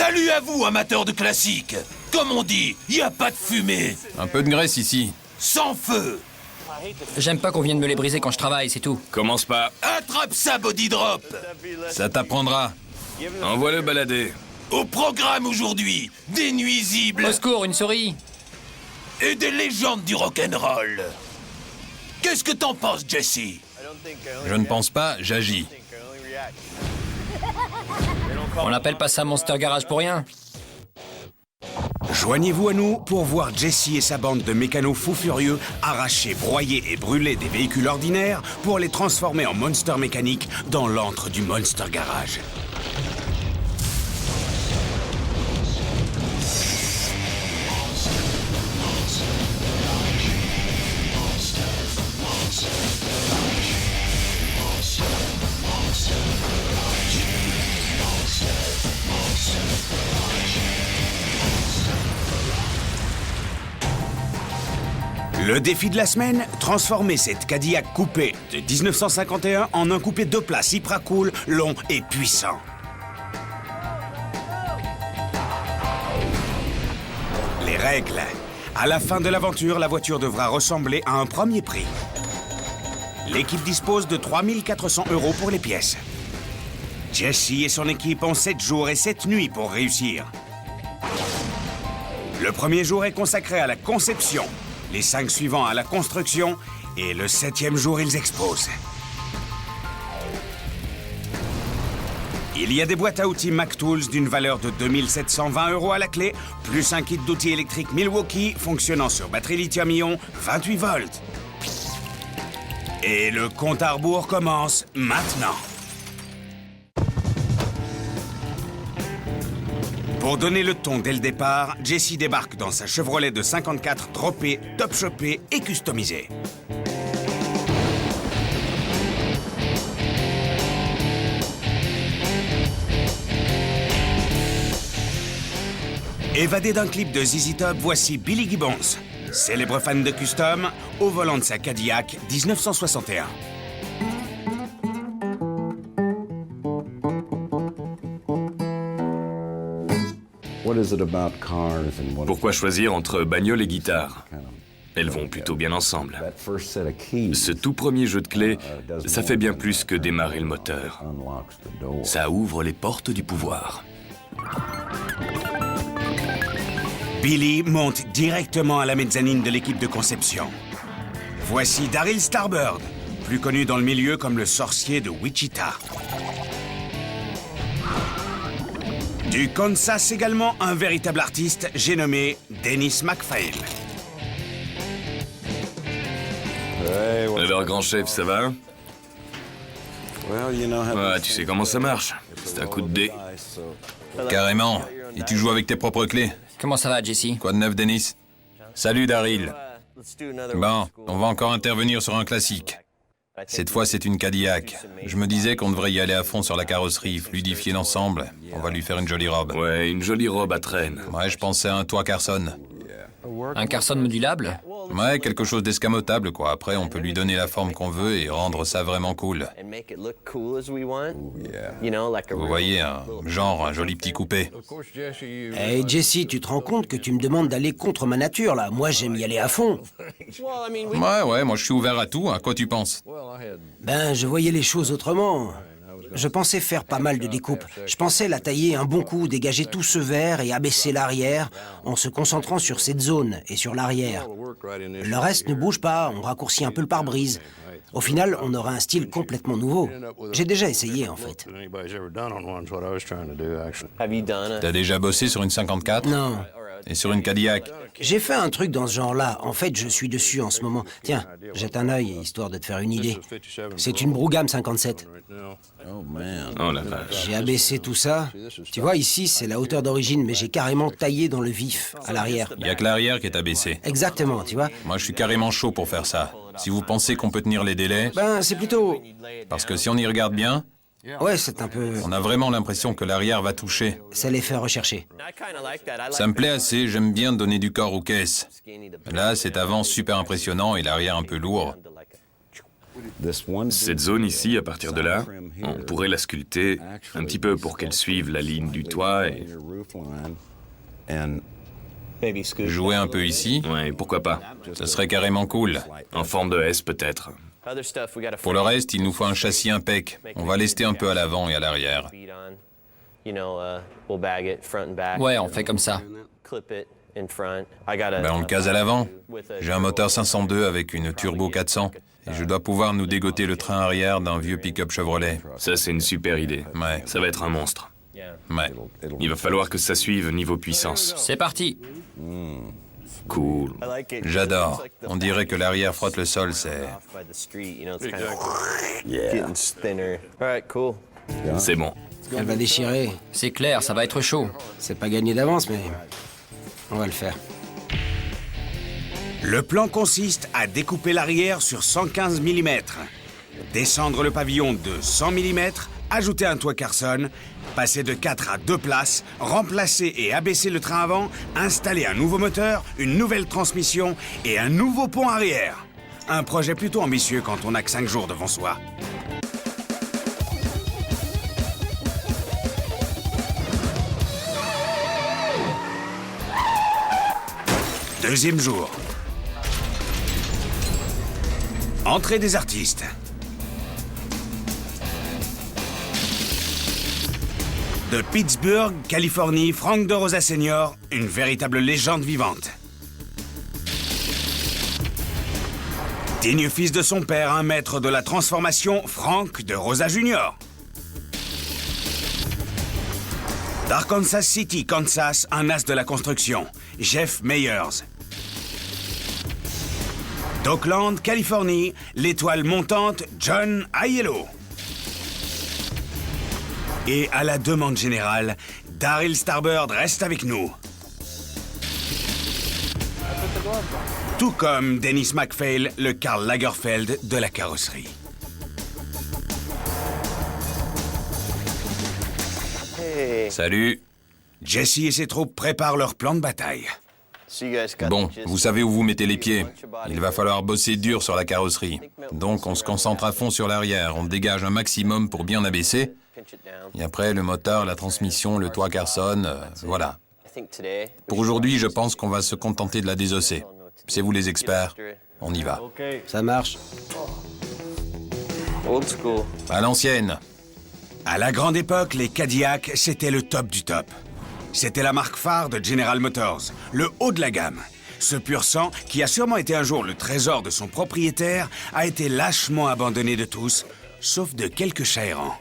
Salut à vous, amateurs de classiques. Comme on dit, y a pas de fumée. Un peu de graisse ici. Sans feu. J'aime pas qu'on vienne me les briser quand je travaille, c'est tout. Commence pas. Attrape ça, body drop. Ça t'apprendra. Envoie-le balader. Au programme aujourd'hui, des nuisibles Au secours, une souris. et des légendes du rock'n'roll. Qu'est-ce que t'en penses, Jesse? Je ne pense pas, j'agis. On n'appelle pas ça Monster Garage pour rien. Joignez-vous à nous pour voir Jesse et sa bande de mécanos fous furieux arracher, broyer et brûler des véhicules ordinaires pour les transformer en monsters mécaniques dans l'antre du Monster Garage. Le défi de la semaine, transformer cette Cadillac coupé de 1951 en un coupé 2 places hyper cool, long et puissant. Les règles. À la fin de l'aventure, la voiture devra ressembler à un premier prix. L'équipe dispose de 3 400 € pour les pièces. Jesse et son équipe ont 7 jours et 7 nuits pour réussir. Le premier jour est consacré à la conception. Les 5 suivants à la construction, et le 7e jour, ils exposent. Il y a des boîtes à outils Mac Tools d'une valeur de 2 720 € à la clé, plus un kit d'outils électriques Milwaukee fonctionnant sur batterie lithium-ion 28 volts. Et le compte à rebours commence maintenant. Pour donner le ton dès le départ, Jesse débarque dans sa Chevrolet de 54 droppée, top shopée et customisée. Évadé d'un clip de ZZ Top, voici Billy Gibbons, célèbre fan de custom, au volant de sa Cadillac 1961. Pourquoi choisir entre bagnole et guitare? Elles vont plutôt bien ensemble. Ce tout premier jeu de clés, ça fait bien plus que démarrer le moteur. Ça ouvre les portes du pouvoir. Billy monte directement à la mezzanine de l'équipe de conception. Voici Daryl Starbird, plus connu dans le milieu comme le sorcier de Wichita. Du Kansas également, un véritable artiste, j'ai nommé Dennis McPhail. Alors, grand chef, ça va? Ouais, tu sais comment ça marche. C'est un coup de dé. Carrément. Et tu joues avec tes propres clés. Comment ça va, Jesse? Quoi de neuf, Dennis? Salut, Daryl. Bon, on va encore intervenir sur un classique. Cette fois, c'est une Cadillac. Je me disais qu'on devrait y aller à fond sur la carrosserie, fluidifier l'ensemble. On va lui faire une jolie robe. Ouais, une jolie robe à traîne. Ouais, je pensais à un toit Carson. Un Carson modulable? Ouais, quelque chose d'escamotable, quoi. Après, on peut lui donner la forme qu'on veut et rendre ça vraiment cool. Vous voyez, un joli petit coupé. Hey Jesse, tu te rends compte que tu me demandes d'aller contre ma nature, là? Moi, j'aime y aller à fond. Ouais, moi je suis ouvert à tout. À quoi tu penses? Ben, je voyais les choses autrement. Je pensais faire pas mal de découpes. Je pensais la tailler un bon coup, dégager tout ce verre et abaisser l'arrière en se concentrant sur cette zone et sur l'arrière. Le reste ne bouge pas, on raccourcit un peu le pare-brise. Au final, on aura un style complètement nouveau. J'ai déjà essayé, en fait. T'as déjà bossé sur une 54? Non. Et sur une Cadillac? J'ai fait un truc dans ce genre-là. En fait, je suis dessus en ce moment. Tiens, jette un œil, histoire de te faire une idée. C'est une Brougham 57. Oh la vache. J'ai abaissé tout ça. Tu vois, ici, c'est la hauteur d'origine, mais j'ai carrément taillé dans le vif, à l'arrière. Il y a que l'arrière qui est abaissé. Exactement, tu vois. Moi, je suis carrément chaud pour faire ça. Si vous pensez qu'on peut tenir les délais... Ben, c'est plutôt... Parce que si on y regarde bien, Ouais, c'est un peu... on a vraiment l'impression que l'arrière va toucher. C'est l'effet recherché. Ça me plaît assez, j'aime bien donner du corps aux caisses. Là, cet avant super impressionnant et l'arrière un peu lourd. Cette zone ici, à partir de là, on pourrait la sculpter un petit peu pour qu'elle suive la ligne du toit et... Jouer un peu ici, Ouais, pourquoi pas. ce serait carrément cool. En forme de S, peut-être. Pour le reste, il nous faut un châssis impec. On va lester un peu à l'avant et à l'arrière. Ouais, on fait comme ça. Ben, on le case à l'avant. J'ai un moteur 502 avec une turbo 400 et je dois pouvoir nous dégoter le train arrière d'un vieux pick-up Chevrolet. Ça, c'est une super idée. Ouais. Ça va être un monstre. Ouais. Il va falloir que ça suive niveau puissance. C'est parti. Cool. J'adore. On dirait que l'arrière frotte le sol, c'est... C'est bon. Elle va déchirer. C'est clair, ça va être chaud. C'est pas gagné d'avance, mais on va le faire. Le plan consiste à découper l'arrière sur 115 mm, descendre le pavillon de 100 mm, ajouter un toit Carson, passer de 4 à 2 places, remplacer et abaisser le train avant, installer un nouveau moteur, une nouvelle transmission et un nouveau pont arrière. Un projet plutôt ambitieux quand on n'a que 5 jours devant soi. Deuxième jour. Entrée des artistes. De Pittsburgh, Californie, Frank de Rosa Sr., une véritable légende vivante. Digne fils de son père, un maître de la transformation, Frank de Rosa Jr. D'Arkansas City, Kansas, un as de la construction, Jeff Meyers. D'Oakland, Californie, l'étoile montante, John Aiello. Et à la demande générale, Daryl Starbird reste avec nous. Tout comme Dennis MacPhail, le Karl Lagerfeld de la carrosserie. Salut. Jesse et ses troupes préparent leur plan de bataille. Bon, vous savez où vous mettez les pieds. Il va falloir bosser dur sur la carrosserie. Donc on se concentre à fond sur l'arrière, on dégage un maximum pour bien abaisser. Et après, le moteur, la transmission, le toit Carson, voilà. Pour aujourd'hui, je pense qu'on va se contenter de la désosser. C'est vous les experts, on y va. Ça marche. À l'ancienne. À la grande époque, les Cadillacs, c'était le top du top. C'était la marque phare de General Motors, le haut de la gamme. Ce pur sang, qui a sûrement été un jour le trésor de son propriétaire, a été lâchement abandonné de tous, sauf de quelques chats errants.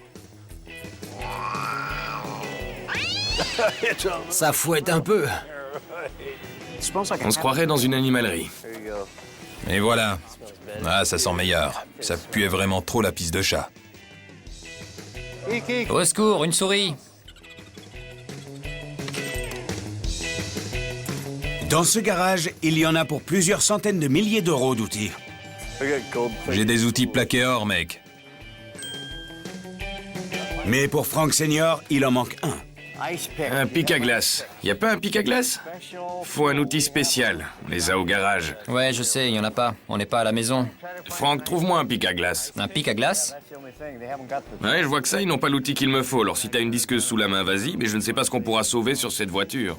Ça fouette un peu. On se croirait dans une animalerie. Et voilà. Ah, ça sent meilleur. Ça puait vraiment trop la pisse de chat. Au secours, une souris. Dans ce garage, il y en a pour plusieurs centaines de milliers d'euros d'outils. J'ai des outils plaqués or, mec. Mais pour Frank Senior, il en manque un. Un pic à glace. Y a pas un pic à glace? Faut un outil spécial. On les a au garage. Ouais, je sais, il y en a pas. On n'est pas à la maison. Franck, trouve-moi un pic à glace. Un pic à glace? Ouais, je vois que ça, ils n'ont pas l'outil qu'il me faut. Alors si t'as une disqueuse sous la main, vas-y, mais je ne sais pas ce qu'on pourra sauver sur cette voiture.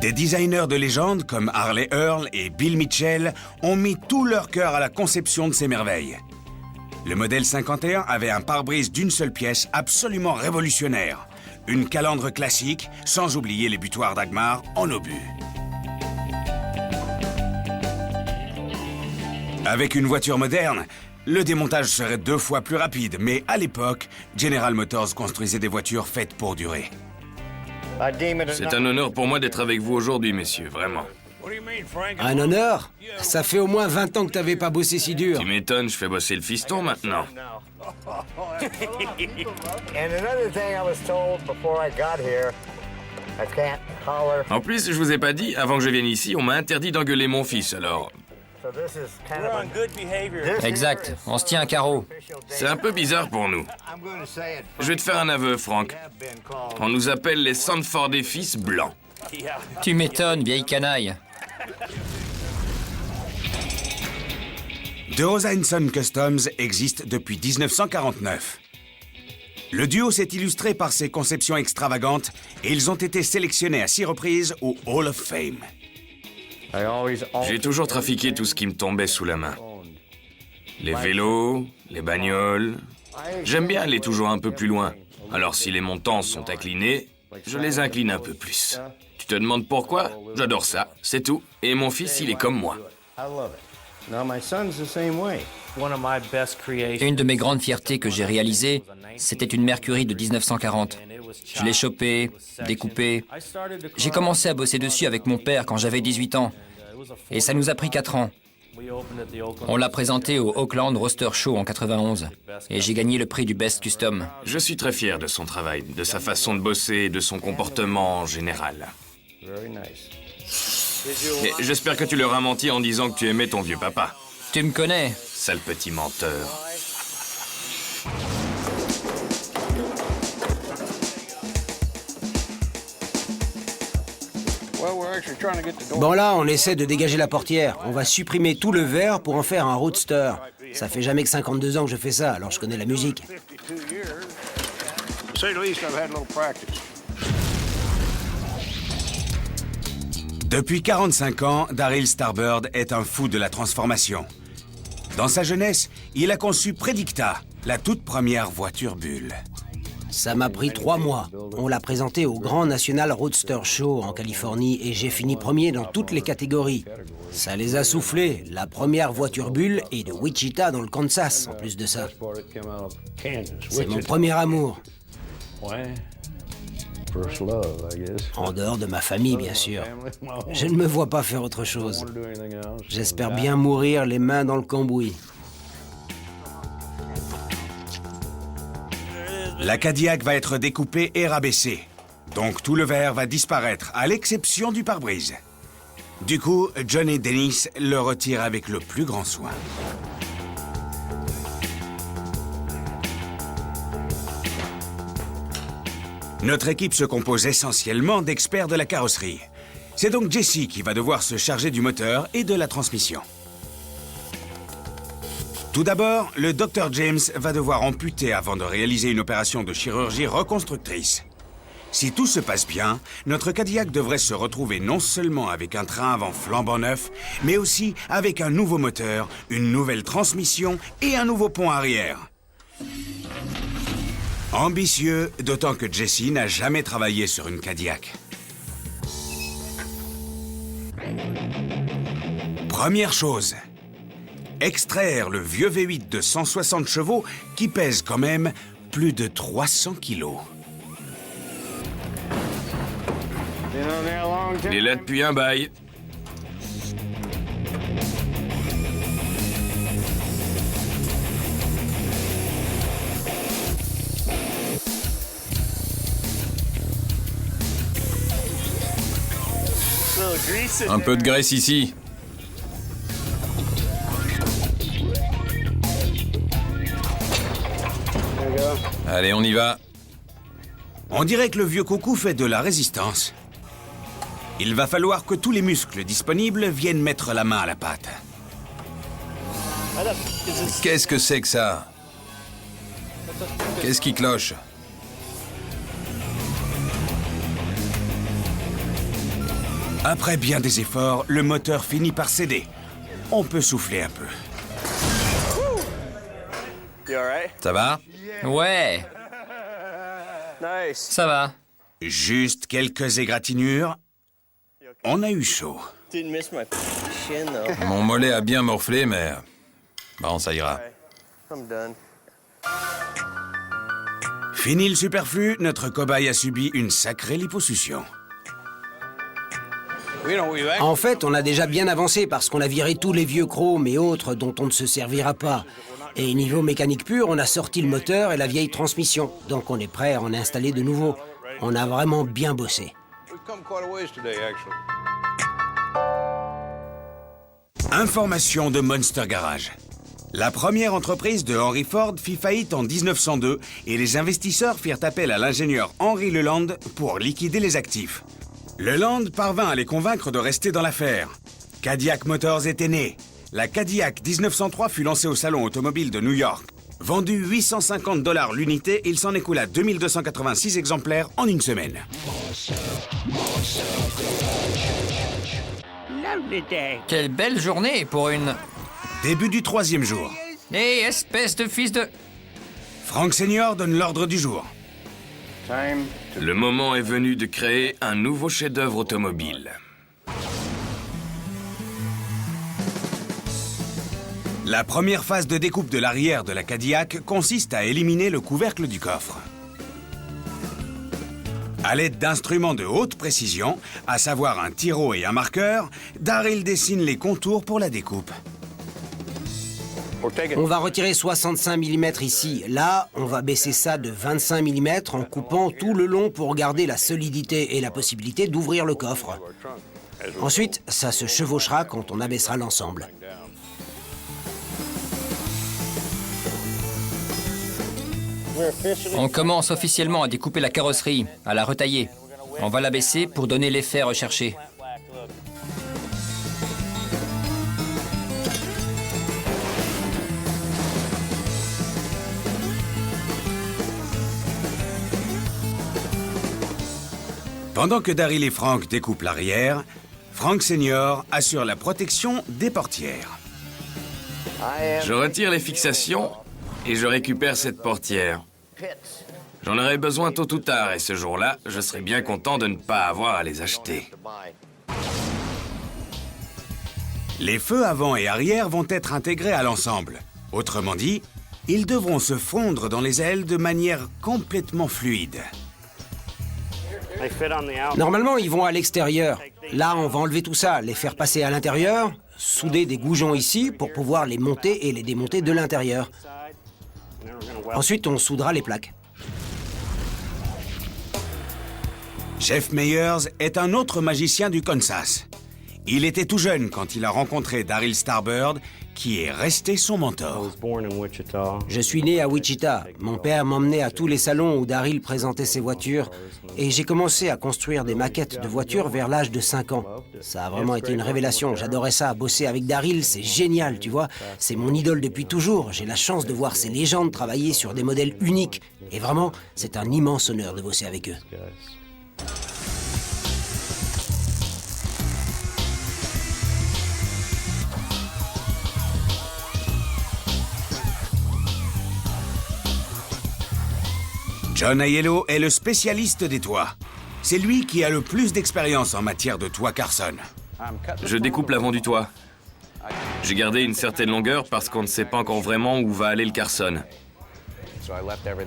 Des designers de légende comme Harley Earl et Bill Mitchell ont mis tout leur cœur à la conception de ces merveilles. Le modèle 51 avait un pare-brise d'une seule pièce absolument révolutionnaire. Une calandre classique, sans oublier les butoirs Dagmar en obus. Avec une voiture moderne, le démontage serait 2 fois plus rapide, mais à l'époque, General Motors construisait des voitures faites pour durer. C'est un honneur pour moi d'être avec vous aujourd'hui, messieurs, vraiment. Un honneur? Ça fait au moins 20 ans que t'avais pas bossé si dur. Tu m'étonnes, je fais bosser le fiston maintenant. En plus, je vous ai pas dit, avant que je vienne ici, on m'a interdit d'engueuler mon fils, alors... Exact, on se tient à carreau. C'est un peu bizarre pour nous. Je vais te faire un aveu, Franck. On nous appelle les Sanford et fils blancs. Tu m'étonnes, vieille canaille. De Rosa Son Customs existe depuis 1949. Le duo s'est illustré par ses conceptions extravagantes et ils ont été sélectionnés à 6 reprises au Hall of Fame. J'ai toujours trafiqué tout ce qui me tombait sous la main. Les vélos, les bagnoles... J'aime bien aller toujours un peu plus loin. Alors si les montants sont inclinés, je les incline un peu plus. Tu te demandes pourquoi? J'adore ça, c'est tout. Et mon fils, il est comme moi. Une de mes grandes fiertés que j'ai réalisées, c'était une Mercury de 1940. Je l'ai chopée, découpée. J'ai commencé à bosser dessus avec mon père quand j'avais 18 ans. Et ça nous a pris 4 ans. On l'a présenté au Oakland Roadster Show en 91. Et j'ai gagné le prix du Best Custom. Je suis très fier de son travail, de sa façon de bosser et de son comportement en général. Et j'espère que tu leur as menti en disant que tu aimais ton vieux papa. Tu me connais. Sale petit menteur. Bon là, on essaie de dégager la portière. On va supprimer tout le verre pour en faire un roadster. Ça fait jamais que 52 ans que je fais ça, alors je connais la musique. Depuis 45 ans, Daryl Starbird est un fou de la transformation. Dans sa jeunesse, il a conçu Predicta, la toute première voiture bulle. Ça m'a pris 3 mois. On l'a présenté au Grand National Roadster Show en Californie et j'ai fini premier dans toutes les catégories. Ça les a soufflés. La première voiture bulle est de Wichita dans le Kansas, en plus de ça. C'est mon premier amour. En dehors de ma famille, bien sûr. Je ne me vois pas faire autre chose. J'espère bien mourir les mains dans le cambouis. La Cadillac va être découpée et rabaissée. Donc tout le verre va disparaître, à l'exception du pare-brise. Du coup, John et Dennis le retirent avec le plus grand soin. Notre équipe se compose essentiellement d'experts de la carrosserie. C'est donc Jesse qui va devoir se charger du moteur et de la transmission. Tout d'abord, le Dr James va devoir amputer avant de réaliser une opération de chirurgie reconstructrice. Si tout se passe bien, notre Cadillac devrait se retrouver non seulement avec un train avant flambant neuf, mais aussi avec un nouveau moteur, une nouvelle transmission et un nouveau pont arrière. Ambitieux, d'autant que Jesse n'a jamais travaillé sur une Cadillac. Première chose, extraire le vieux V8 de 160 chevaux qui pèse quand même plus de 300 kilos. Il est là depuis un bail. Un peu de graisse ici. Allez, on y va. On dirait que le vieux coucou fait de la résistance. Il va falloir que tous les muscles disponibles viennent mettre la main à la pâte. Qu'est-ce que c'est que ça? Qu'est-ce qui cloche? Après bien des efforts, le moteur finit par céder. On peut souffler un peu. Ça va? Ouais. Ça va. Juste quelques égratignures. On a eu chaud. Mon mollet a bien morflé, mais... Bon, ça ira. Fini le superflu, notre cobaye a subi une sacrée liposuction. En fait, on a déjà bien avancé parce qu'on a viré tous les vieux chromes et autres dont on ne se servira pas. Et niveau mécanique pure, on a sorti le moteur et la vieille transmission. Donc on est prêt à en installer de nouveau. On a vraiment bien bossé. Information de Monster Garage. La première entreprise de Henry Ford fit faillite en 1902 et les investisseurs firent appel à l'ingénieur Henry Leland pour liquider les actifs. Leland parvint à les convaincre de rester dans l'affaire. Cadillac Motors était né. La Cadillac 1903 fut lancée au salon automobile de New York. Vendu 850 $ l'unité, il s'en écoula 2286 exemplaires en une semaine. Quelle belle journée pour une... Début du 3e jour. Hé, espèce de fils de... Frank Senior donne l'ordre du jour. Le moment est venu de créer un nouveau chef-d'œuvre automobile. La première phase de découpe de l'arrière de la Cadillac consiste à éliminer le couvercle du coffre. À l'aide d'instruments de haute précision, à savoir un tiro et un marqueur, Daryl dessine les contours pour la découpe. On va retirer 65 mm ici. Là, on va baisser ça de 25 mm en coupant tout le long pour garder la solidité et la possibilité d'ouvrir le coffre. Ensuite, ça se chevauchera quand on abaissera l'ensemble. On commence officiellement à découper la carrosserie, à la retailler. On va la baisser pour donner l'effet recherché. Pendant que Daryl et Frank découpent l'arrière, Frank Senior assure la protection des portières. Je retire les fixations et je récupère cette portière. J'en aurai besoin tôt ou tard et ce jour-là, je serai bien content de ne pas avoir à les acheter. Les feux avant et arrière vont être intégrés à l'ensemble. Autrement dit, ils devront se fondre dans les ailes de manière complètement fluide. Normalement, ils vont à l'extérieur. Là, on va enlever tout ça, les faire passer à l'intérieur, souder des goujons ici pour pouvoir les monter et les démonter de l'intérieur. Ensuite, on soudera les plaques. Jeff Meyers est un autre magicien du Kansas. Il était tout jeune quand il a rencontré Daryl Starbird, qui est resté son mentor. Je suis né à Wichita. Mon père m'emmenait à tous les salons où Daryl présentait ses voitures. Et j'ai commencé à construire des maquettes de voitures vers l'âge de 5 ans. Ça a vraiment été une révélation. J'adorais ça. Bosser avec Daryl, c'est génial, tu vois. C'est mon idole depuis toujours. J'ai la chance de voir ces légendes travailler sur des modèles uniques. Et vraiment, c'est un immense honneur de bosser avec eux. John Aiello est le spécialiste des toits. C'est lui qui a le plus d'expérience en matière de toit Carson. Je découpe l'avant du toit. J'ai gardé une certaine longueur parce qu'on ne sait pas encore vraiment où va aller le Carson.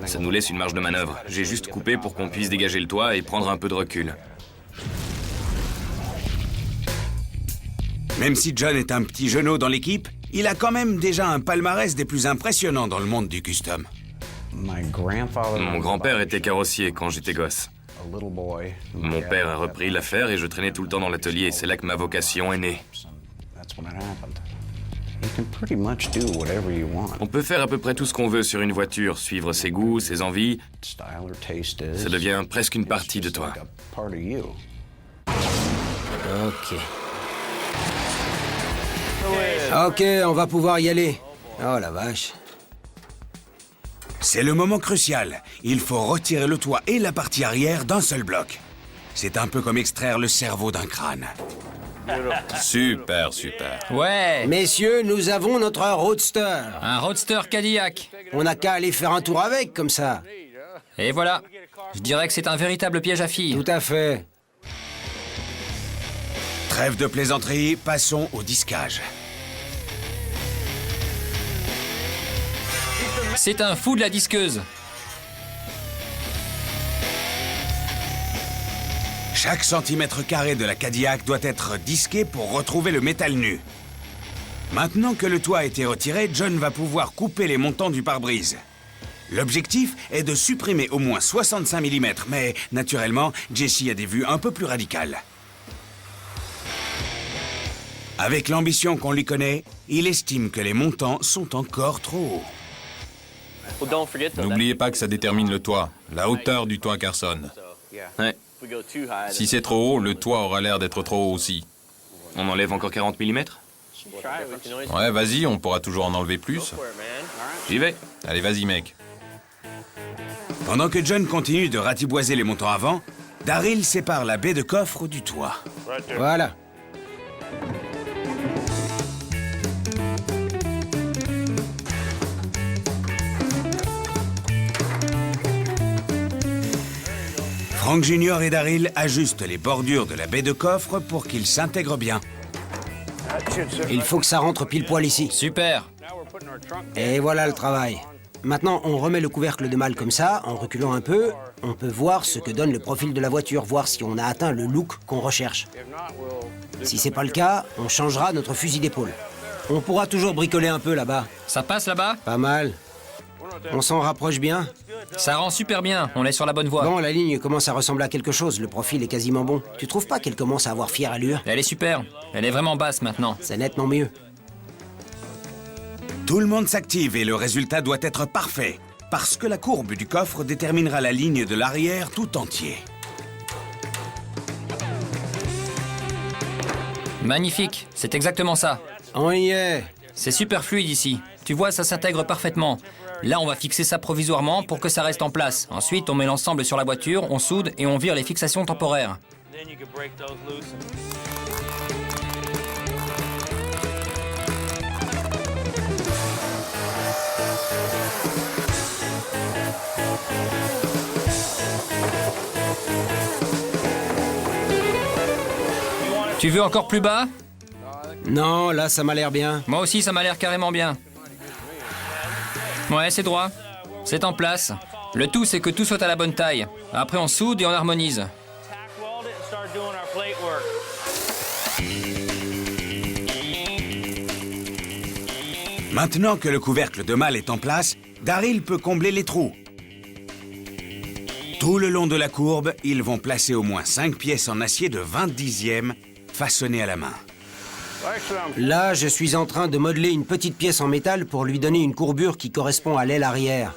Ça nous laisse une marge de manœuvre. J'ai juste coupé pour qu'on puisse dégager le toit et prendre un peu de recul. Même si John est un petit genou dans l'équipe, il a quand même déjà un palmarès des plus impressionnants dans le monde du custom. Mon grand-père était carrossier quand j'étais gosse. Mon père a repris l'affaire et je traînais tout le temps dans l'atelier. C'est là que ma vocation est née. On peut faire à peu près tout ce qu'on veut sur une voiture, suivre ses goûts, ses envies. Ça devient presque une partie de toi. Ok. Ok, on va pouvoir y aller. Oh la vache. C'est le moment crucial. Il faut retirer le toit et la partie arrière d'un seul bloc. C'est un peu comme extraire le cerveau d'un crâne. Super, super. Ouais, Messieurs, nous avons notre roadster. un roadster Cadillac. On n'a qu'à aller faire un tour avec, comme ça. Et voilà. Je dirais que c'est un véritable piège à filles. Tout à fait. Trêve de plaisanterie, passons au disquage. C'est un fou de la disqueuse. Chaque centimètre carré de la Cadillac doit être disqué pour retrouver le métal nu. Maintenant que le toit a été retiré, John va pouvoir couper les montants du pare-brise. L'objectif est de supprimer au moins 65 mm, mais naturellement, Jesse a des vues un peu plus radicales. Avec l'ambition qu'on lui connaît, il estime que les montants sont encore trop hauts. N'oubliez pas que ça détermine le toit, la hauteur du toit Carson. Ouais. Si c'est trop haut, le toit aura l'air d'être trop haut aussi. On enlève encore 40 mm? Ouais, vas-y, on pourra toujours en enlever plus. J'y vais. Allez, vas-y, mec. Pendant que John continue de ratiboiser les montants avant, Daryl sépare la baie de coffre du toit. Voilà. Frank Jr. et Daryl ajustent les bordures de la baie de coffre pour qu'ils s'intègrent bien. Il faut que ça rentre pile poil ici. Super. Et voilà le travail. Maintenant, on remet le couvercle de malle comme ça, en reculant un peu. On peut voir ce que donne le profil de la voiture, voir si on a atteint le look qu'on recherche. Si c'est pas le cas, on changera notre fusil d'épaule. On pourra toujours bricoler un peu là-bas. Ça passe là-bas? Pas mal. On s'en rapproche bien. Ça rend super bien, on est sur la bonne voie. Bon, la ligne commence à ressembler à quelque chose, le profil est quasiment bon. Tu trouves pas qu'elle commence à avoir fière allure? Elle est super, elle est vraiment basse maintenant. C'est nettement mieux. Tout le monde s'active et le résultat doit être parfait, parce que la courbe du coffre déterminera la ligne de l'arrière tout entier. Magnifique, c'est exactement ça. On y est. C'est super fluide ici. Tu vois, ça s'intègre parfaitement. Là, on va fixer ça provisoirement pour que ça reste en place. Ensuite, on met l'ensemble sur la voiture, on soude et on vire les fixations temporaires. Tu veux encore plus bas? Non, là, ça m'a l'air bien. Moi aussi, ça m'a l'air carrément bien. Ouais, c'est droit. C'est en place. Le tout, c'est que tout soit à la bonne taille. Après, on soude et on harmonise. Maintenant que le couvercle de malle est en place, Daryl peut combler les trous. Tout le long de la courbe, ils vont placer au moins 5 pièces en acier de 20 dixièmes façonnées à la main. Là, je suis en train de modeler une petite pièce en métal pour lui donner une courbure qui correspond à l'aile arrière.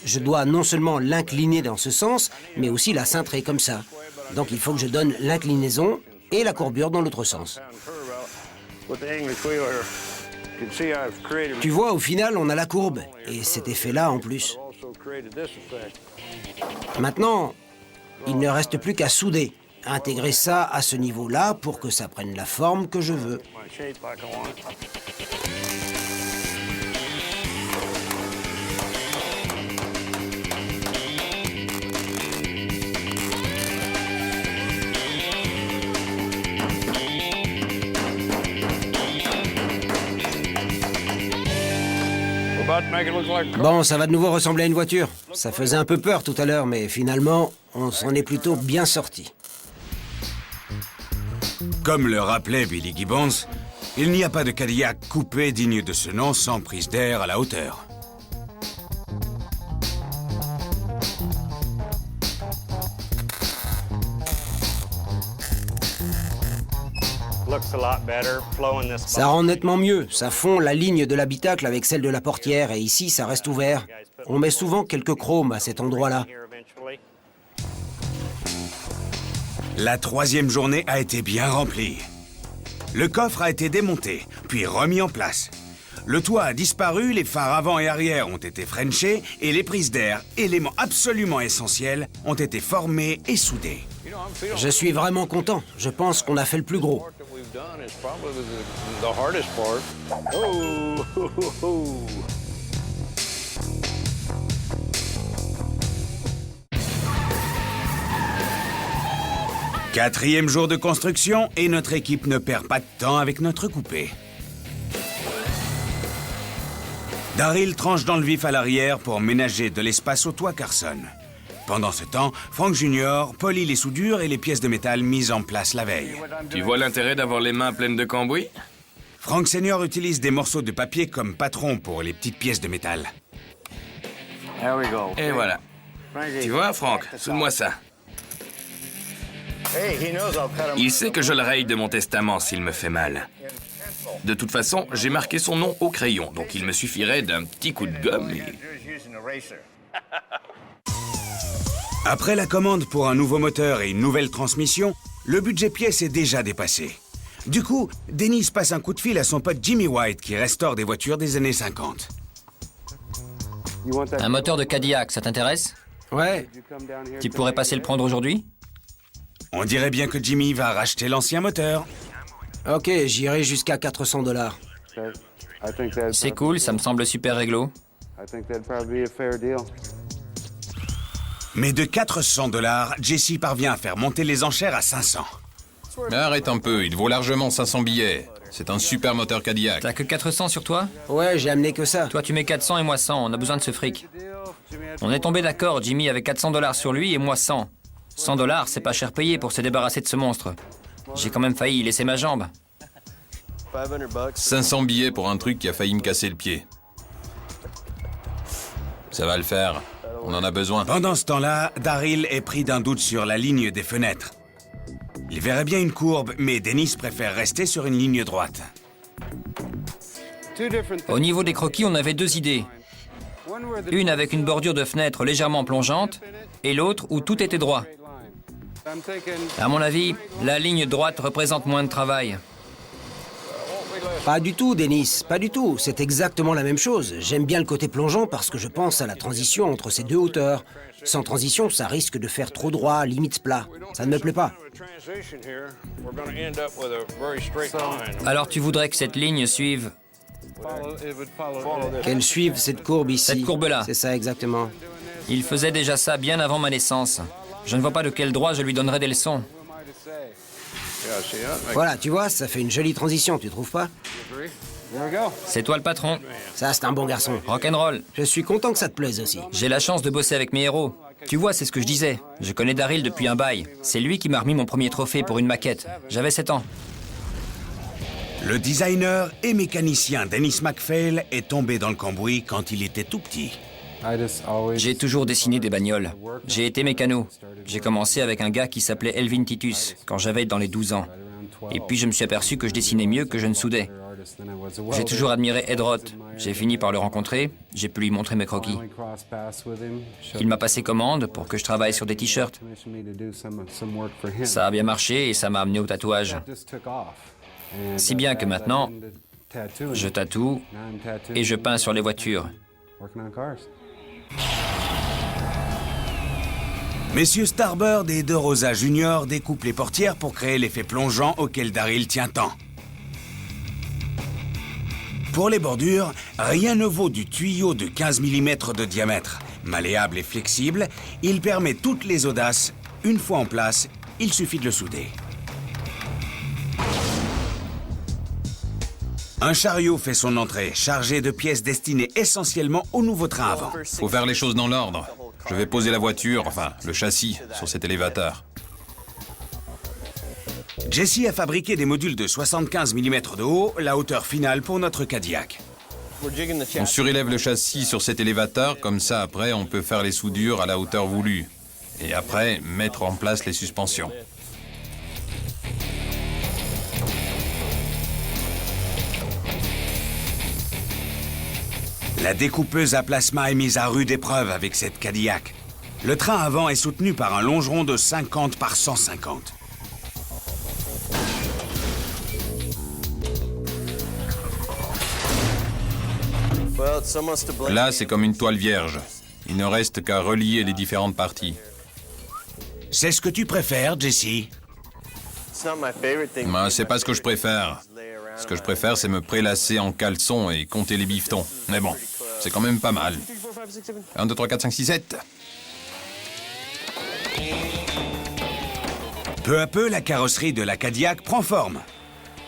Je dois non seulement l'incliner dans ce sens, mais aussi la cintrer comme ça. Donc il faut que je donne l'inclinaison et la courbure dans l'autre sens. Tu vois, au final, on a la courbe, et cet effet-là en plus. Maintenant, il ne reste plus qu'à souder. Intégrer ça à ce niveau-là pour que ça prenne la forme que je veux. Bon, ça va de nouveau ressembler à une voiture. Ça faisait un peu peur tout à l'heure, mais finalement, on s'en est plutôt bien sorti. Comme le rappelait Billy Gibbons, il n'y a pas de Cadillac coupé digne de ce nom sans prise d'air à la hauteur. Ça rend nettement mieux. Ça fond la ligne de l'habitacle avec celle de la portière, et ici, ça reste ouvert. On met souvent quelques chromes à cet endroit-là. La 3e journée a été bien remplie. Le coffre a été démonté, puis remis en place. Le toit a disparu, les phares avant et arrière ont été frenchés, et les prises d'air, éléments absolument essentiels, ont été formées et soudées. Je suis vraiment content. Je pense qu'on a fait le plus gros. Quatrième jour de construction et notre équipe ne perd pas de temps avec notre coupé. Daryl tranche dans le vif à l'arrière pour ménager de l'espace au toit Carson. Pendant ce temps, Frank Jr. polit les soudures et les pièces de métal mises en place la veille. Tu vois l'intérêt d'avoir les mains pleines de cambouis? Frank Sr. utilise des morceaux de papier comme patron pour les petites pièces de métal. Et voilà. Tu vois, Frank, soude-moi ça. Il sait que je le raye de mon testament s'il me fait mal. De toute façon, j'ai marqué son nom au crayon, donc il me suffirait d'un petit coup de gomme et... Après la commande pour un nouveau moteur et une nouvelle transmission, le budget pièce est déjà dépassé. Du coup, Dennis passe un coup de fil à son pote Jimmy White qui restaure des voitures des années 50. Un moteur de Cadillac, ça t'intéresse? Ouais. Tu pourrais passer le prendre aujourd'hui? On dirait bien que Jimmy va racheter l'ancien moteur. Ok, j'irai jusqu'à 400 $. C'est cool, ça me semble super réglo. Mais de 400 $, Jesse parvient à faire monter les enchères à 500. Mais arrête un peu, il vaut largement 500 billets. C'est un super moteur Cadillac. T'as que 400 sur toi? Ouais, j'ai amené que ça. Toi, tu mets 400 et moi 100. On a besoin de ce fric. On est tombé d'accord. Jimmy avait 400 $ sur lui et moi 100. 100 $, c'est pas cher payé pour se débarrasser de ce monstre. J'ai quand même failli y laisser ma jambe. 500 billets pour un truc qui a failli me casser le pied. Ça va le faire. On en a besoin. Pendant ce temps-là, Daryl est pris d'un doute sur la ligne des fenêtres. Il verrait bien une courbe, mais Dennis préfère rester sur une ligne droite. Au niveau des croquis, on avait deux idées. Une avec une bordure de fenêtre légèrement plongeante et l'autre où tout était droit. À mon avis, la ligne droite représente moins de travail. Pas du tout, Dennis, pas du tout. C'est exactement la même chose. J'aime bien le côté plongeant parce que je pense à la transition entre ces deux hauteurs. Sans transition, ça risque de faire trop droit, limite plat. Ça ne me plaît pas. Alors tu voudrais que cette ligne suive Qu'elle suive cette courbe ici. cette courbe-là? C'est ça, exactement. Il faisait déjà ça bien avant ma naissance. Je ne vois pas de quel droit je lui donnerais des leçons. Voilà, tu vois, ça fait une jolie transition, tu trouves pas? C'est toi le patron. Ça, c'est un bon garçon. Rock'n'roll. Je suis content que ça te plaise aussi. J'ai la chance de bosser avec mes héros. Tu vois, c'est ce que je disais. Je connais Daryl depuis un bail. C'est lui qui m'a remis mon premier trophée pour une maquette. J'avais 7 ans. Le designer et mécanicien Dennis MacPhail est tombé dans le cambouis quand il était tout petit. J'ai toujours dessiné des bagnoles. J'ai été mécano. J'ai commencé avec un gars qui s'appelait Elvin Titus, quand j'avais dans les 12 ans. Et puis je me suis aperçu que je dessinais mieux que je ne soudais. J'ai toujours admiré Ed Roth. J'ai fini par le rencontrer, j'ai pu lui montrer mes croquis. Il m'a passé commande pour que je travaille sur des t-shirts. Ça a bien marché et ça m'a amené au tatouage. Si bien que maintenant, je tatoue et je peins sur les voitures. Messieurs Starbird et De Rosa Jr. découpent les portières pour créer l'effet plongeant auquel Daryl tient tant. Pour les bordures, rien ne vaut du tuyau de 15 mm de diamètre. Malléable et flexible, il permet toutes les audaces. Une fois en place, il suffit de le souder. Un chariot fait son entrée, chargé de pièces destinées essentiellement au nouveau train avant. Faut faire les choses dans l'ordre. Je vais poser la voiture, enfin, le châssis, sur cet élévateur. Jesse a fabriqué des modules de 75 mm de haut, la hauteur finale pour notre Cadillac. On surélève le châssis sur cet élévateur, comme ça, après, on peut faire les soudures à la hauteur voulue. Et après, mettre en place les suspensions. La découpeuse à plasma est mise à rude épreuve avec cette Cadillac. Le train avant est soutenu par un longeron de 50 par 150. Là, c'est comme une toile vierge. Il ne reste qu'à relier les différentes parties. C'est ce que tu préfères, Jesse? Ben, c'est pas ce que je préfère. Ce que je préfère, c'est me prélasser en caleçon et compter les bifetons. Mais bon, c'est quand même pas mal. 1, 2, 3, 4, 5, 6, 7. Peu à peu, la carrosserie de la Cadillac prend forme.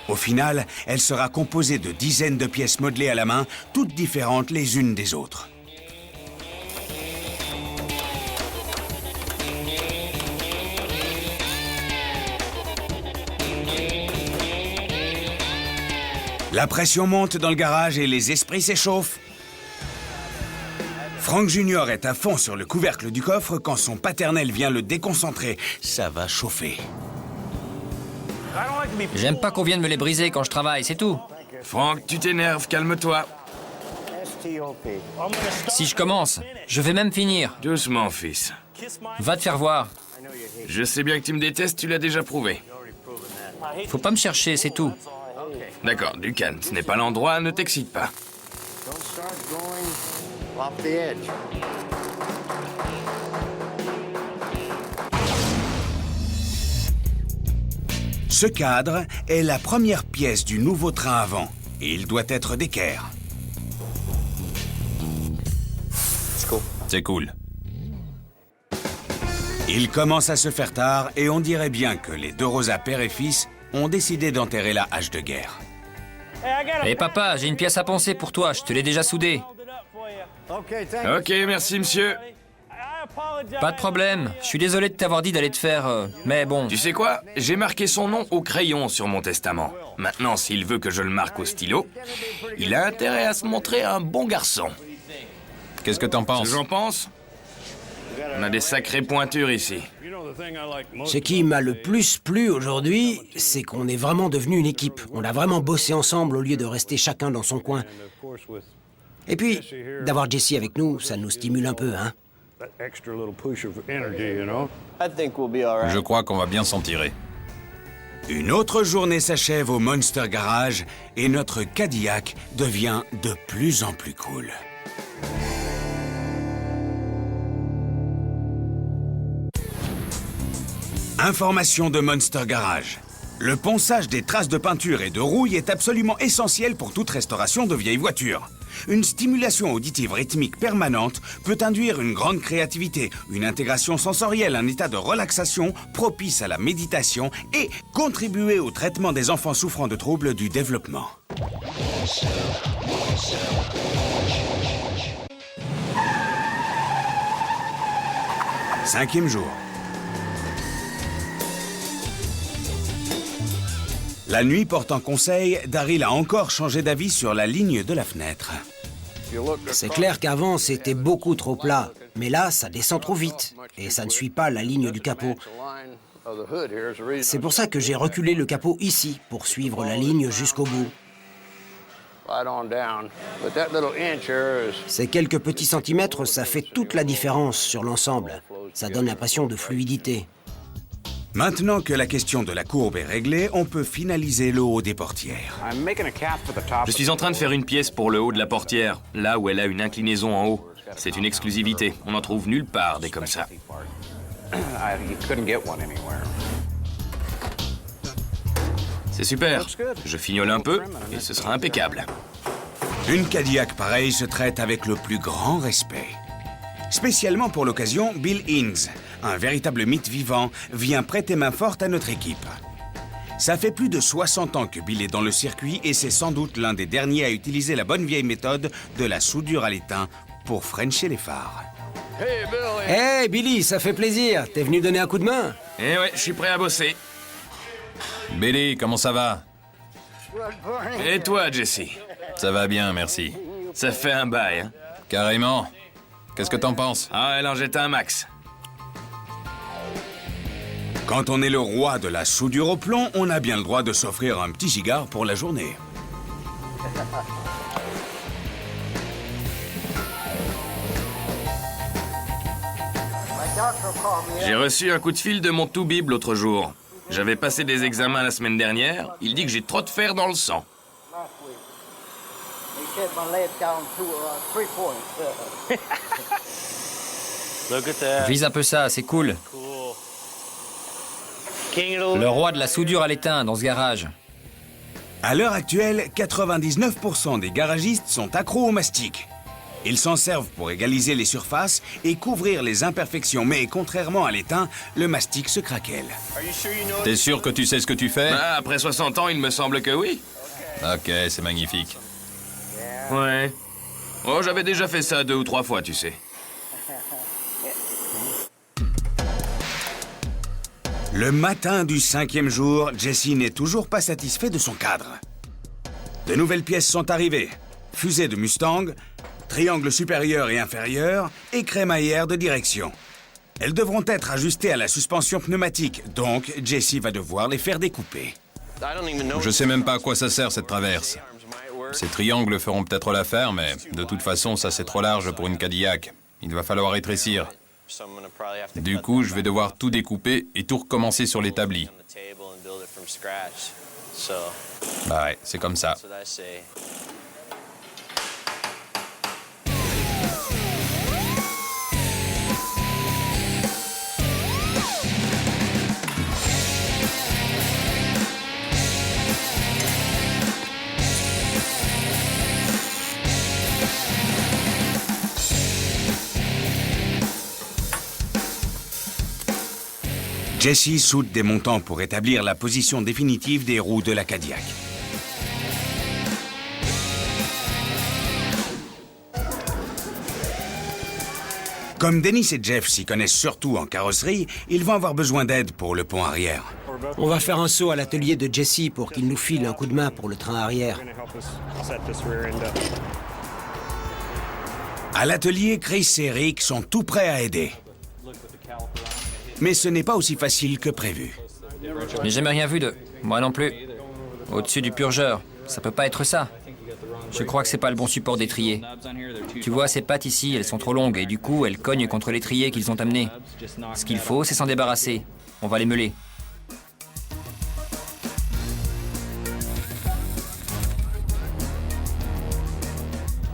Au final, elle sera composée de dizaines de pièces modelées à la main, toutes différentes les unes des autres. La pression monte dans le garage et les esprits s'échauffent. Frank Jr. est à fond sur le couvercle du coffre quand son paternel vient le déconcentrer. Ça va chauffer. J'aime pas qu'on vienne me les briser quand je travaille, c'est tout. Frank, tu t'énerves, calme-toi. Si je commence, je vais même finir. Doucement, fils. Va te faire voir. Je sais bien que tu me détestes, tu l'as déjà prouvé. Faut pas me chercher, c'est tout. D'accord, Duncan, ce n'est pas l'endroit, ne t'excite pas. Ce cadre est la première pièce du nouveau train à vent et il doit être d'équerre. C'est cool. Il commence à se faire tard et on dirait bien que les De Rosa père et fils ont décidé d'enterrer la hache de guerre. Hé papa, j'ai une pièce à poncer pour toi, je te l'ai déjà soudée. Ok, merci monsieur. Pas de problème, je suis désolé de t'avoir dit d'aller te faire... mais bon... Tu sais quoi? J'ai marqué son nom au crayon sur mon testament. Maintenant, s'il veut que je le marque au stylo, il a intérêt à se montrer un bon garçon. Qu'est-ce que t'en Ce penses? que j'en pense? On a des sacrées pointures ici. Ce qui m'a le plus plu aujourd'hui, c'est qu'on est vraiment devenu une équipe. On a vraiment bossé ensemble au lieu de rester chacun dans son coin. Et puis, d'avoir Jesse avec nous, ça nous stimule un peu, hein. Je crois qu'on va bien s'en tirer. Une autre journée s'achève au Monster Garage et notre Cadillac devient de plus en plus cool. Information de Monster Garage. Le ponçage des traces de peinture et de rouille est absolument essentiel pour toute restauration de vieilles voitures. Une stimulation auditive rythmique permanente peut induire une grande créativité, une intégration sensorielle, un état de relaxation propice à la méditation et contribuer au traitement des enfants souffrant de troubles du développement. Cinquième jour. La nuit portant conseil, Daryl a encore changé d'avis sur la ligne de la fenêtre. C'est clair qu'avant, c'était beaucoup trop plat. Mais là, ça descend trop vite. Et ça ne suit pas la ligne du capot. C'est pour ça que j'ai reculé le capot ici, pour suivre la ligne jusqu'au bout. Ces quelques petits centimètres, ça fait toute la différence sur l'ensemble. Ça donne l'impression de fluidité. Maintenant que la question de la courbe est réglée, on peut finaliser le haut des portières. Je suis en train de faire une pièce pour le haut de la portière, là où elle a une inclinaison en haut. C'est une exclusivité. On n'en trouve nulle part des comme ça. C'est super. Je fignole un peu et ce sera impeccable. Une Cadillac pareille se traite avec le plus grand respect. Spécialement pour l'occasion, Bill Innes, un véritable mythe vivant, vient prêter main forte à notre équipe. Ça fait plus de 60 ans que Bill est dans le circuit et c'est sans doute l'un des derniers à utiliser la bonne vieille méthode de la soudure à l'étain pour frencher les phares. Hey Billy, ça fait plaisir. T'es venu donner un coup de main? Eh ouais, je suis prêt à bosser. Billy, comment ça va? Et toi, Jesse? Ça va bien, merci. Ça fait un bail, hein? Carrément. Qu'est-ce que t'en penses? Ah, elle en jette un max. Quand on est le roi de la soudure au plomb, on a bien le droit de s'offrir un petit cigare pour la journée. J'ai reçu un coup de fil de mon tout-bib l'autre jour. J'avais passé des examens la semaine dernière. Il dit que j'ai trop de fer dans le sang. Vise un peu ça, c'est cool. Le roi de la soudure à l'étain dans ce garage. À l'heure actuelle, 99% des garagistes sont accros au mastic. Ils s'en servent pour égaliser les surfaces et couvrir les imperfections, mais contrairement à l'étain, le mastic se craquelle. T'es sûr que tu sais ce que tu fais? Ah, après 60 ans, il me semble que oui. Ok, c'est magnifique. Ouais. Oh, j'avais déjà fait ça 2 ou 3 fois, tu sais. Le matin du 5e jour, Jesse n'est toujours pas satisfait de son cadre. De nouvelles pièces sont arrivées. Fusée de Mustang, triangle supérieur et inférieur et crémaillère de direction. Elles devront être ajustées à la suspension pneumatique, donc Jesse va devoir les faire découper. Je sais même pas à quoi ça sert, cette traverse. Ces triangles feront peut-être l'affaire, mais de toute façon, ça c'est trop large pour une Cadillac. Il va falloir rétrécir. Du coup, je vais devoir tout découper et tout recommencer sur l'établi. Bah ouais, c'est comme ça. Jesse soude des montants pour établir la position définitive des roues de la Cadillac. Comme Dennis et Jeff s'y connaissent surtout en carrosserie, ils vont avoir besoin d'aide pour le pont arrière. On va faire un saut à l'atelier de Jesse pour qu'il nous file un coup de main pour le train arrière. À l'atelier, Chris et Rick sont tout prêts à aider. Mais ce n'est pas aussi facile que prévu. Je n'ai jamais rien vu de... Moi non plus. Au-dessus du purgeur. Ça peut pas être ça. Je crois que c'est pas le bon support d'étrier. Tu vois, ces pattes ici, elles sont trop longues et du coup, elles cognent contre l'étrier qu'ils ont amené. Ce qu'il faut, c'est s'en débarrasser. On va les meuler.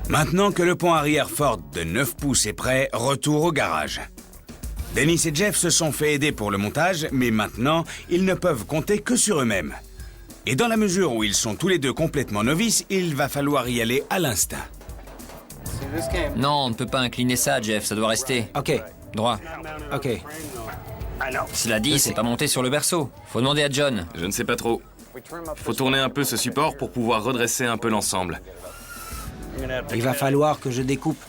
Maintenant que le pont arrière Ford de 9 pouces est prêt, retour au garage. Dennis et Jeff se sont fait aider pour le montage, mais maintenant, ils ne peuvent compter que sur eux-mêmes. Et dans la mesure où ils sont tous les deux complètement novices, il va falloir y aller à l'instinct. Non, on ne peut pas incliner ça, Jeff. Ça doit rester. Ok, Droit. ok. Cela dit, c'est pas monté sur le berceau. Faut demander à John. Je ne sais pas trop. Faut tourner un peu ce support pour pouvoir redresser un peu l'ensemble. Il va falloir que je découpe.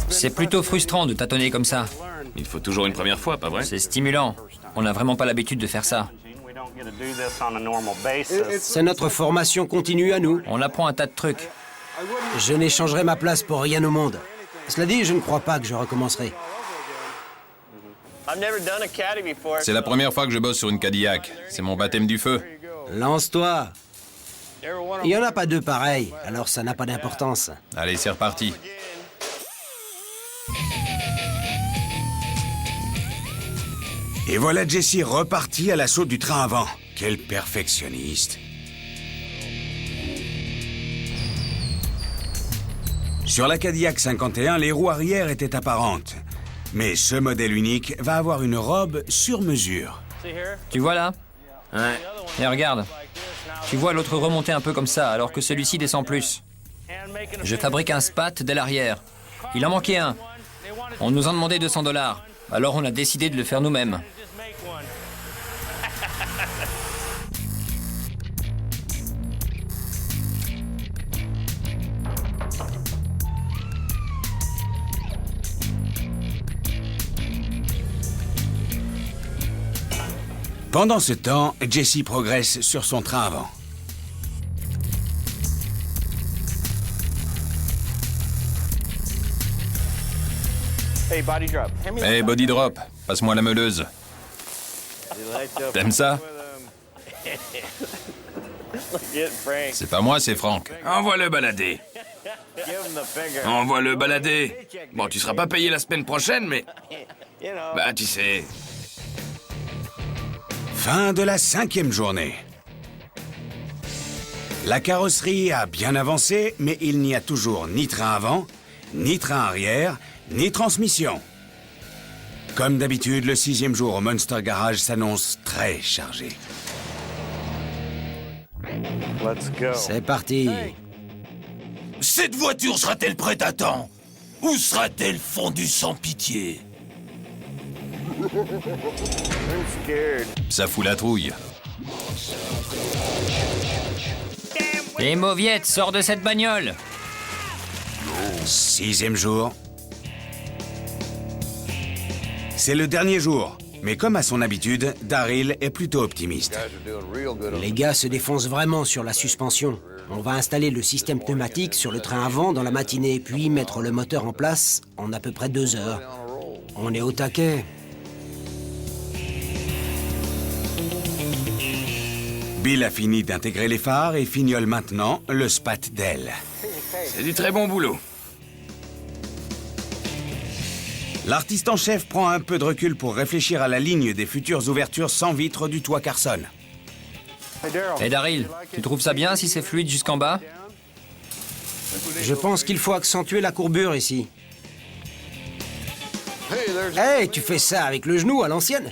C'est plutôt frustrant de tâtonner comme ça. Il faut toujours une première fois, pas vrai? C'est stimulant. On n'a vraiment pas l'habitude de faire ça. C'est notre formation continue à nous. On apprend un tas de trucs. Je n'échangerai ma place pour rien au monde. Cela dit, je ne crois pas que je recommencerai. C'est la première fois que je bosse sur une Cadillac. C'est mon baptême du feu. Lance-toi. Il n'y en a pas deux pareils, alors ça n'a pas d'importance. Allez, c'est reparti. Et voilà Jesse reparti à l'assaut du train avant. Quel perfectionniste. Sur la Cadillac 51, les roues arrière étaient apparentes. Mais ce modèle unique va avoir une robe sur mesure. Tu vois là? Ouais. Et regarde. Tu vois l'autre remonter un peu comme ça, alors que celui-ci descend plus. Je fabrique un spat dès l'arrière. Il en manquait un. On nous en demandait 200 $. Alors on a décidé de le faire nous-mêmes. Pendant ce temps, Jesse progresse sur son train avant. Hey, body drop, passe-moi la meuleuse. T'aimes ça? C'est pas moi, c'est Franck. Envoie-le balader. Envoie-le balader. Bon, tu seras pas payé la semaine prochaine, mais... Bah, tu sais... Fin de la 5e journée. La carrosserie a bien avancé, mais il n'y a toujours ni train avant, ni train arrière, ni transmission. Comme d'habitude, le 6e jour au Monster Garage s'annonce très chargé. C'est parti. Cette voiture sera-t-elle prête à temps? Ou sera-t-elle fondue sans pitié? Ça fout la trouille. Et Mauviette, sors de cette bagnole! 6e jour. C'est le dernier jour, mais comme à son habitude, Daryl est plutôt optimiste. Les gars se défoncent vraiment sur la suspension. On va installer le système pneumatique sur le train avant dans la matinée, puis mettre le moteur en place en à peu près 2 heures. On est au taquet. Bill a fini d'intégrer les phares et fignole maintenant le spat d'aile. C'est du très bon boulot. L'artiste en chef prend un peu de recul pour réfléchir à la ligne des futures ouvertures sans vitre du toit Carson. Et Daryl, tu trouves ça bien si c'est fluide jusqu'en bas? Je pense qu'il faut accentuer la courbure ici. Hey, tu fais ça avec le genou à l'ancienne?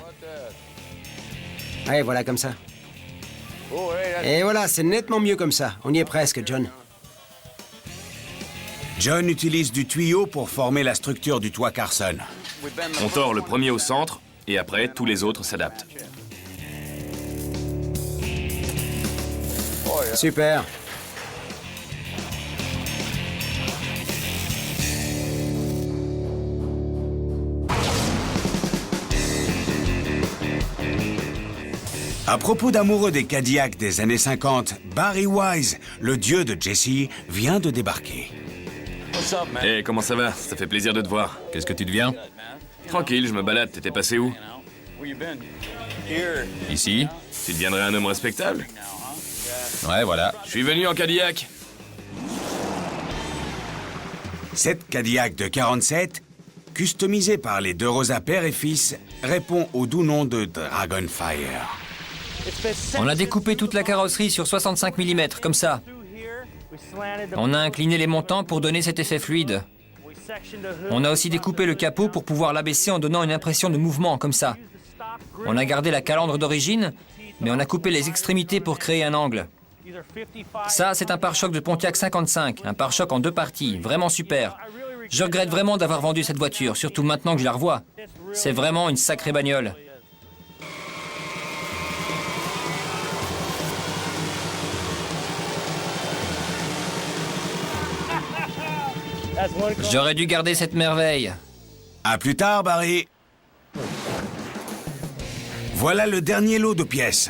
Ouais, voilà, comme ça. Et voilà, c'est nettement mieux comme ça. On y est presque, John. John utilise du tuyau pour former la structure du toit Carson. On tord le premier au centre, et après, tous les autres s'adaptent. Super. À propos d'amoureux des Cadillacs des années 50, Barry Wise, le dieu de Jesse, vient de débarquer. Hey, comment ça va? Ça fait plaisir de te voir. Qu'est-ce que tu deviens? Tranquille, je me balade. T'étais passé où? Ici? Tu deviendrais un homme respectable? Ouais, voilà. Je suis venu en Cadillac. Cette Cadillac de 47, customisée par les De Rosa père et fils, répond au doux nom de Dragonfire. On a découpé toute la carrosserie sur 65 mm, comme ça. On a incliné les montants pour donner cet effet fluide. On a aussi découpé le capot pour pouvoir l'abaisser en donnant une impression de mouvement, comme ça. On a gardé la calandre d'origine, mais on a coupé les extrémités pour créer un angle. Ça, c'est un pare-choc de Pontiac 55, un pare-choc en 2 parties, vraiment super. Je regrette vraiment d'avoir vendu cette voiture, surtout maintenant que je la revois. C'est vraiment une sacrée bagnole. J'aurais dû garder cette merveille. À plus tard, Barry. Voilà le dernier lot de pièces.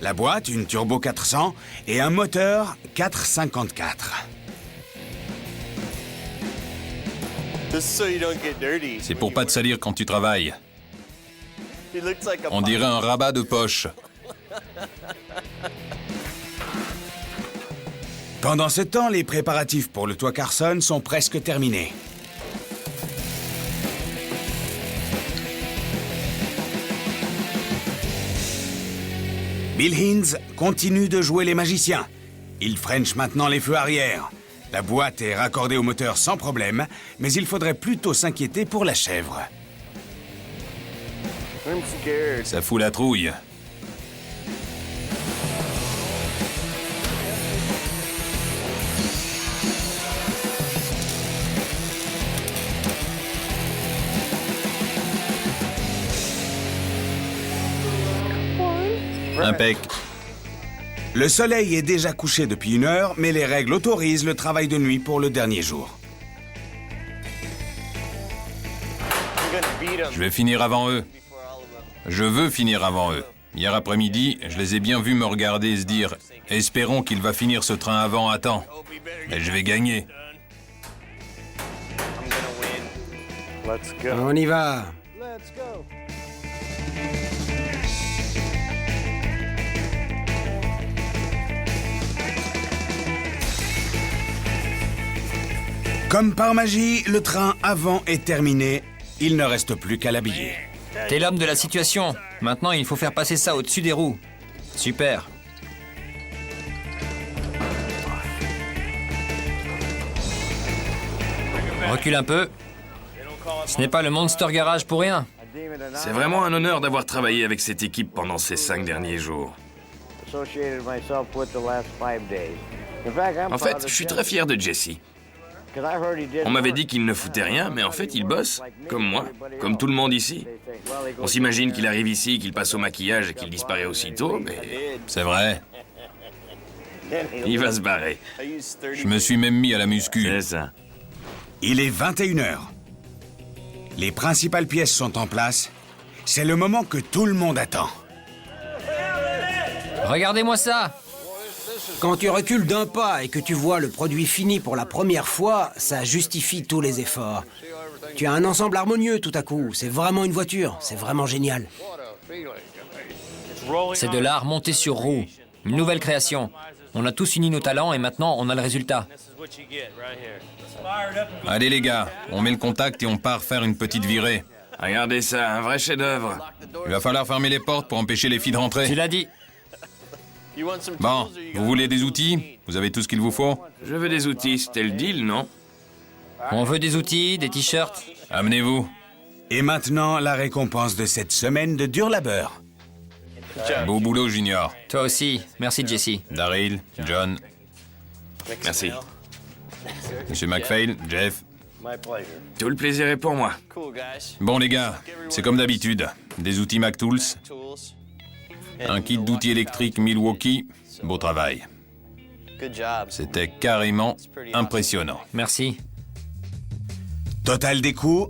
La boîte, une Turbo 400 et un moteur 454. C'est pour pas te salir quand tu travailles. On dirait un rabat de poche. Pendant ce temps, les préparatifs pour le toit Carson sont presque terminés. Bill Hinds continue de jouer les magiciens. Il french maintenant les feux arrière. La boîte est raccordée au moteur sans problème, mais il faudrait plutôt s'inquiéter pour la chèvre. Ça fout la trouille. Impec. Le soleil est déjà couché depuis 1 heure, mais les règles autorisent le travail de nuit pour le dernier jour. Je vais finir avant eux. Je veux finir avant eux. Hier après-midi, je les ai bien vus me regarder et se dire « Espérons qu'il va finir ce train avant à temps. Mais je vais gagner. » On y va. Comme par magie, le train avant est terminé. Il ne reste plus qu'à l'habiller. T'es l'homme de la situation. Maintenant, il faut faire passer ça au-dessus des roues. Super. Recule un peu. Ce n'est pas le Monster Garage pour rien. C'est vraiment un honneur d'avoir travaillé avec cette équipe pendant ces 5 derniers jours. En fait, je suis très fier de Jesse. On m'avait dit qu'il ne foutait rien, mais en fait, il bosse, comme moi, comme tout le monde ici. On s'imagine qu'il arrive ici, qu'il passe au maquillage et qu'il disparaît aussitôt, mais C'est vrai. il va se barrer. Je me suis même mis à la muscu. C'est ça. Il est 21h. Les principales pièces sont en place. C'est le moment que tout le monde attend. Regardez-moi ça. Quand tu recules d'un pas et que tu vois le produit fini pour la première fois, ça justifie tous les efforts. Tu as un ensemble harmonieux tout à coup. C'est vraiment une voiture. C'est vraiment génial. C'est de l'art monté sur roue. Une nouvelle création. On a tous uni nos talents et maintenant on a le résultat. Allez les gars, on met le contact et on part faire une petite virée. Regardez ça, un vrai chef-d'œuvre. Il va falloir fermer les portes pour empêcher les filles de Tu rentrer. l'as dit. Bon, vous voulez des outils? Vous avez tout ce qu'il vous faut? Je veux des outils, c'était le deal, non? On veut des outils, des t-shirts. Amenez-vous. Et maintenant, la récompense de cette semaine de dur labeur. Beau boulot, Junior. Toi aussi. Merci, Jesse. Daryl, John, Merci. Monsieur McPhail, Jeff. Tout le plaisir est pour moi. Bon les gars, c'est comme d'habitude. Des outils MacTools, un kit d'outils électriques Milwaukee. Beau travail. C'était carrément impressionnant. Merci. Total des coûts.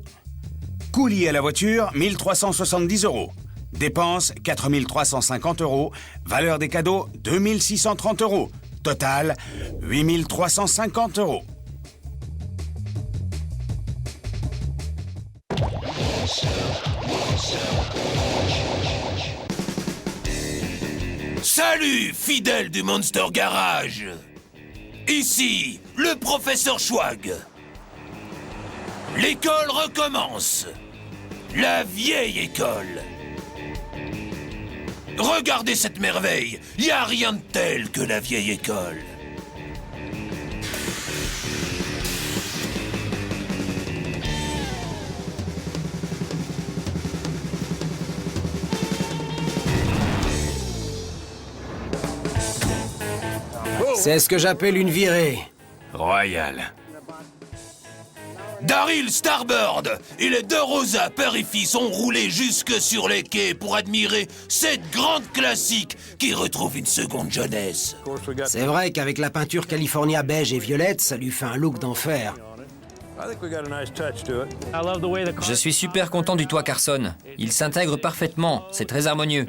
Coût lié à la voiture, 1370 €. Dépenses, 4350 €. Valeur des cadeaux, 2630 €. Total, 8350 €. Salut, fidèles du Monster Garage. Ici, le professeur Schwag. L'école recommence. La vieille école. Regardez cette merveille. Y a rien de tel que la vieille école. C'est ce que j'appelle une virée. Royal. Daryl Starbird et les deux Rosa, père et fils, ont roulé jusque sur les quais pour admirer cette grande classique qui retrouve une seconde jeunesse. C'est vrai qu'avec la peinture California beige et violette, ça lui fait un look d'enfer. Je suis super content du toit Carson. Il s'intègre parfaitement, c'est très harmonieux.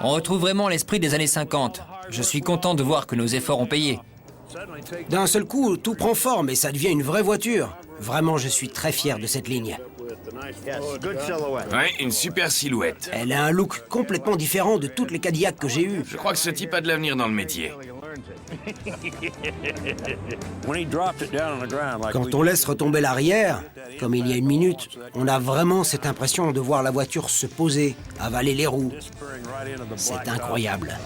On retrouve vraiment l'esprit des années 50. Je suis content de voir que nos efforts ont payé. D'un seul coup, tout prend forme et ça devient une vraie voiture. Vraiment, je suis très fier de cette ligne. Ouais, une super silhouette. Elle a un look complètement différent de toutes les Cadillacs que j'ai eues. Je crois que ce type a de l'avenir dans le métier. Quand on laisse retomber l'arrière, comme il y a une minute, on a vraiment cette impression de voir la voiture se poser, avaler les roues. C'est incroyable.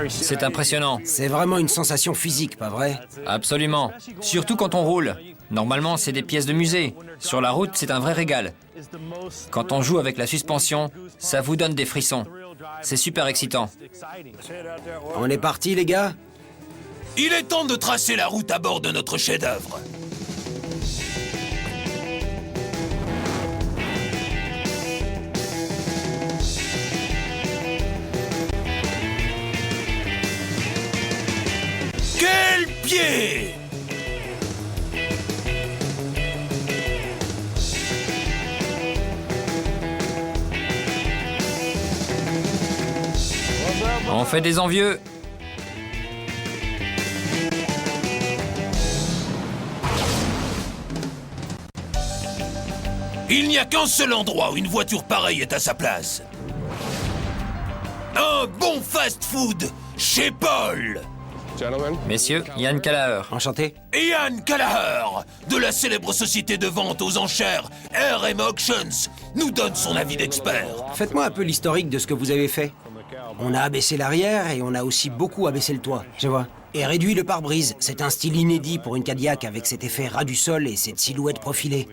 C'est impressionnant. C'est vraiment une sensation physique, pas vrai? Absolument. Surtout quand on roule. Normalement, c'est des pièces de musée. Sur la route, c'est un vrai régal. Quand on joue avec la suspension, ça vous donne des frissons. C'est super excitant. On est parti, les gars? Il est temps de tracer la route à bord de notre chef-d'œuvre. Quel pied! On fait des envieux. Il n'y a qu'un seul endroit où une voiture pareille est à sa place. Un bon fast-food chez Paul. Messieurs, Yann Callagher. Enchanté. Ian Callagher, de la célèbre société de vente aux enchères RM Auctions, nous donne son avis d'expert. Faites-moi un peu l'historique de ce que vous avez fait. On a abaissé l'arrière et on a aussi beaucoup abaissé le toit, je vois. Et réduit le pare-brise. C'est un style inédit pour une Cadillac avec cet effet ras du sol et cette silhouette profilée.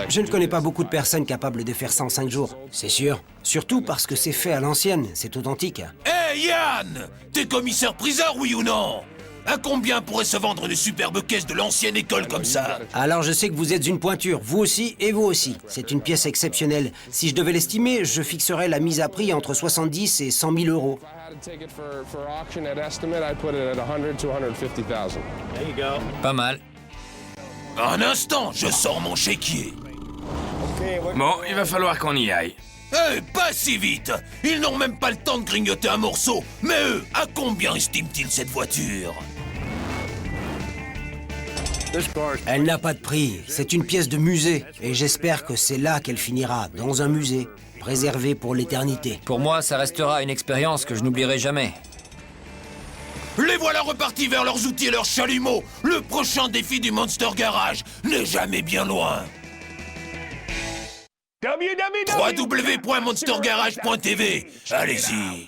Je ne connais pas beaucoup de personnes capables de faire ça en 5 jours, c'est sûr. Surtout parce que c'est fait à l'ancienne, c'est authentique. Hé Yann, t'es commissaire-priseur, oui ou non? À combien pourrait se vendre une superbe caisse de l'ancienne école comme ça? Alors je sais que vous êtes une pointure, vous aussi et vous aussi. C'est une pièce exceptionnelle. Si je devais l'estimer, je fixerais la mise à prix entre 70 et 100 000 euros. Pas mal. Un instant, je sors mon chéquier. Bon, il va falloir qu'on y aille. Eh, pas si vite! Ils n'ont même pas le temps de grignoter un morceau. Mais eux, à combien estiment-ils cette voiture? Elle n'a pas de prix. C'est une pièce de musée. Et j'espère que c'est là qu'elle finira, dans un musée, préservé pour l'éternité. Pour moi, ça restera une expérience que je n'oublierai jamais. Les voilà repartis vers leurs outils et leurs chalumeaux. Le prochain défi du Monster Garage n'est jamais bien loin. www.monstergarage.tv. Allez-y.